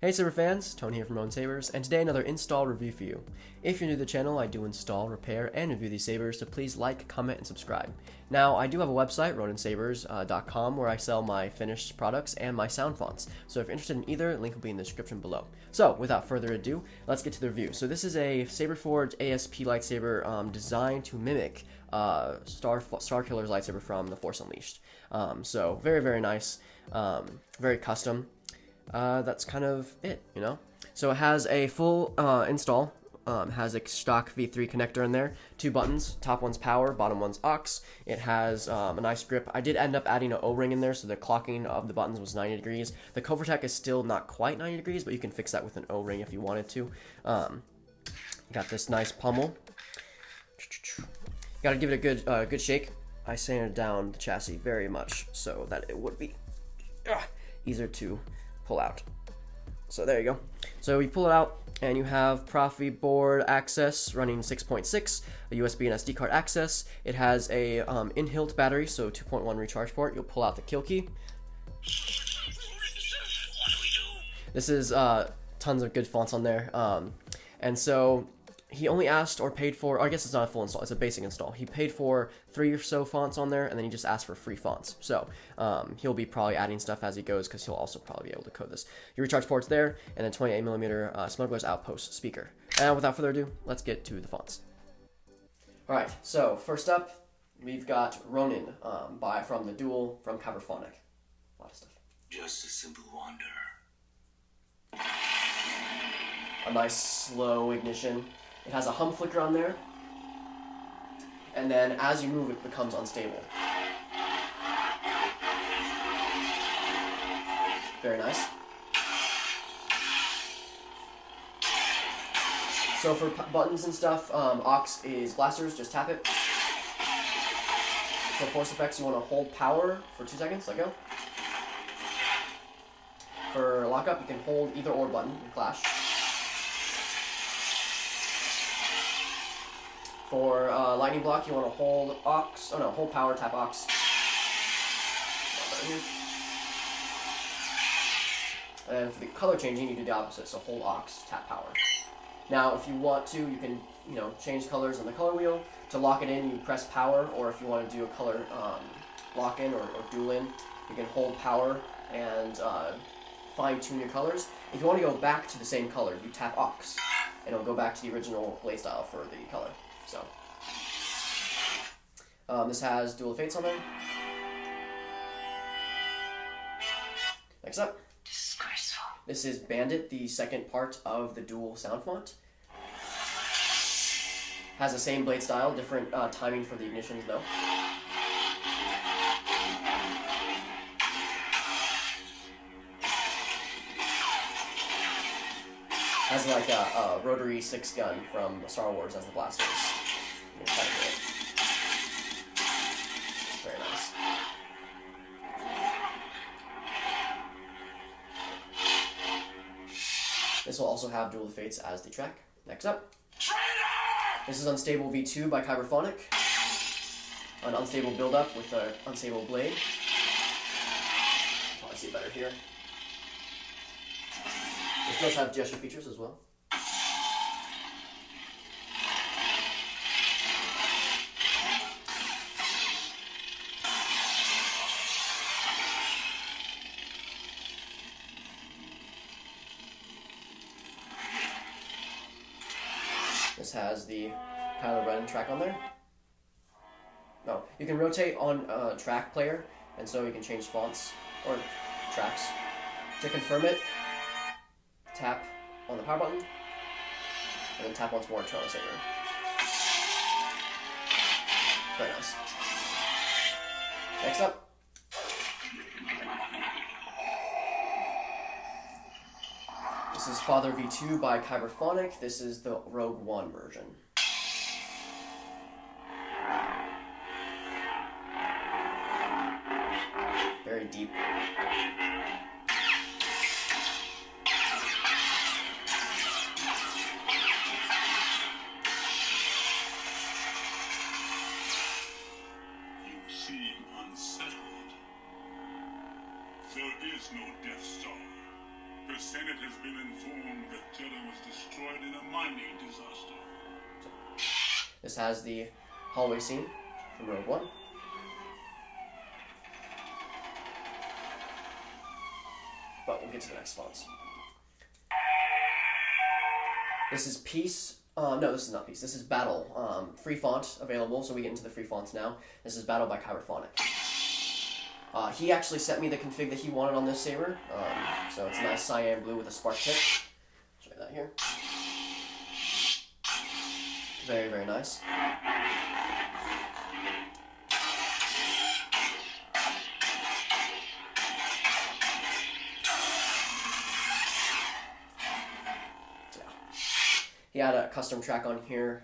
Hey Saber fans, Tony here from Ronin Sabers, and today another install review for you. If you're new to the channel, I do install, repair, and review these sabers, so please like, comment, and subscribe. Now, I do have a website, roninsabers.com, where I sell my finished products and my sound fonts, so if you're interested in either, link will be in the description below. So, without further ado, let's get to the review. So this is a Saberforge ASP lightsaber designed to mimic Starkiller's lightsaber from The Force Unleashed. So, very, very nice, very custom. That's kind of it, you know? So it has a full install, has a stock V3 connector in there, 2 buttons, top one's power, bottom one's aux. It has a nice grip. I did end up adding an O-ring in there, so the clocking of the buttons was 90 degrees. The Covertech is still not quite 90 degrees, but you can fix that with an O-ring if you wanted to. Got this nice pummel. Gotta give it a good shake. I sanded down the chassis very much so that it would be easier to pull out. So there you go. So you pull it out and you have proffie board access running 6.6, a USB and SD card access. It has a in-hilt battery, so 2.1 recharge port. You'll pull out the kill key. This is tons of good fonts on there. And so he only asked or paid for, or I guess it's not a full install, it's a basic install. He paid for 3 or so fonts on there, and then he just asked for free fonts. So he'll be probably adding stuff as he goes, because he'll also probably be able to code this. Your recharge port's there, and then 28mm Smuggler's Outpost speaker. And without further ado, let's get to the fonts. Alright, so first up, we've got Ronin from the Duel from Saberforge. A lot of stuff. Just a simple wander. A nice slow ignition. It has a hum flicker on there, and then as you move, it becomes unstable. Very nice. So for buttons and stuff, aux is blasters, just tap it. For force effects, you want to hold power for 2 seconds, let go. For lockup, you can hold either or button and clash. For lightning block, you want to hold hold power, tap aux. And for the color changing, you do the opposite, so hold aux, tap power. Now, if you want to, you can change colors on the color wheel. To lock it in, you press power, or if you want to do a color lock in or dual in, you can hold power and fine tune your colors. If you want to go back to the same color, you tap aux, and it'll go back to the original blade style for the color. So, this has Duel of Fates on there. Next up, Disgraceful. this is Bandit, the second part of the Duel sound font. Has the same blade style, different timing for the ignitions though. Has like a rotary 6-gun from Star Wars as the blasters. Very nice. This will also have Duel of Fates as the track. Next up. This is Unstable V2 by Saberforge. An unstable build-up with an unstable blade. Probably see it better here. This does have gesture features as well. This has the Kylo Ren track on there. No, you can rotate on track player, and so you can change fonts or tracks. To confirm it, tap on the power button, and then tap once more to turn on the saber. Very nice. Next up. This is Father V2 by Saberforge. This is the Rogue One version. Very deep. You seem unsettled. There is no Death Star. The Senate has been informed that Jeddah was destroyed in a mining disaster. This has the hallway scene from Rogue One. But we'll get to the next fonts. This is Peace. No, this is not Peace. This is Battle. Free font available, so we get into the free fonts now. This is Battle by Saberforge. He actually sent me the config that he wanted on this saber. So it's a nice cyan blue with a spark tip. Show you that here. Very, very nice. He had a custom track on here,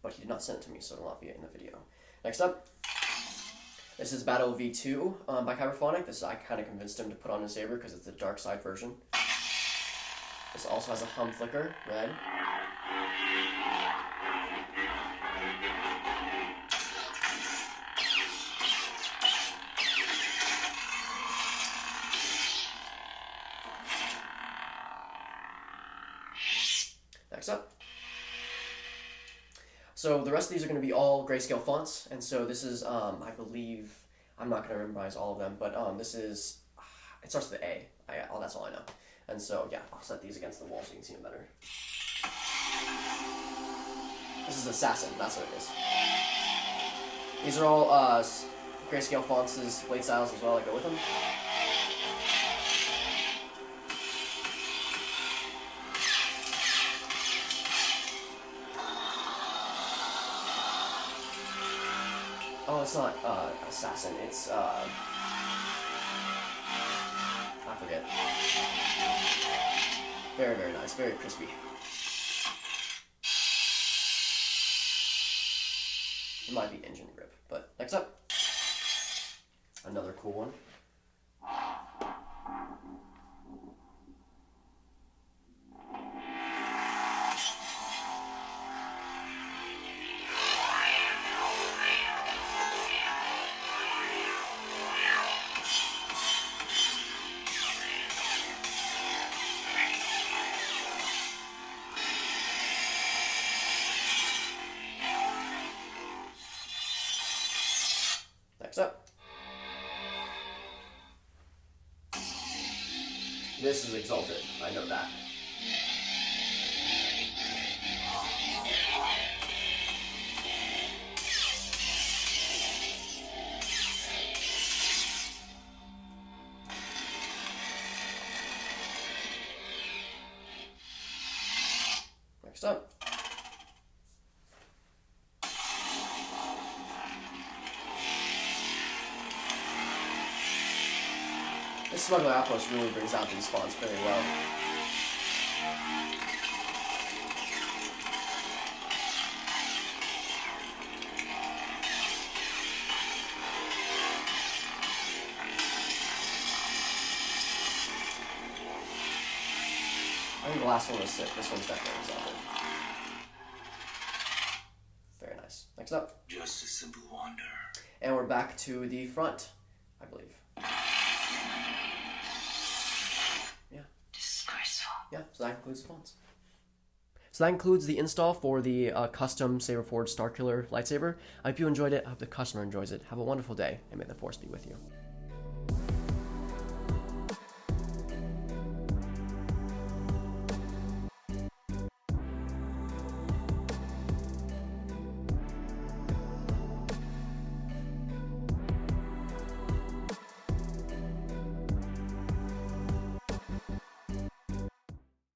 but he did not send it to me, so it'll not be in the video. Next up, this is Battle V2 by Saberforge. This I kind of convinced him to put on his saber because it's the dark side version. This also has a hum flicker, red. Next up. So the rest of these are going to be all Grayscale fonts, and so this is, I believe, I'm not going to memorize all of them, but this is, it starts with A. That's all I know. And so, yeah, I'll set these against the wall so you can see them better. This is Assassin, that's what it is. These are all Grayscale fonts' blade styles as well that go with them. Oh, it's not Assassin, it's I forget. Very, very nice, very crispy. It might be engine grip, but next up, another cool one. Next up. This is Exalted, I know that. Next up. This Smuggler Outpost really brings out these fonts very well. I think the last one was sick. This one's definitely exalted. Very nice. Next up. Just a simple wonder. And we're back to the front, I believe. Yeah, so that concludes the fonts. So that includes the install for the custom Saberforge Starkiller lightsaber. I hope you enjoyed it. I hope the customer enjoys it. Have a wonderful day, and may the Force be with you.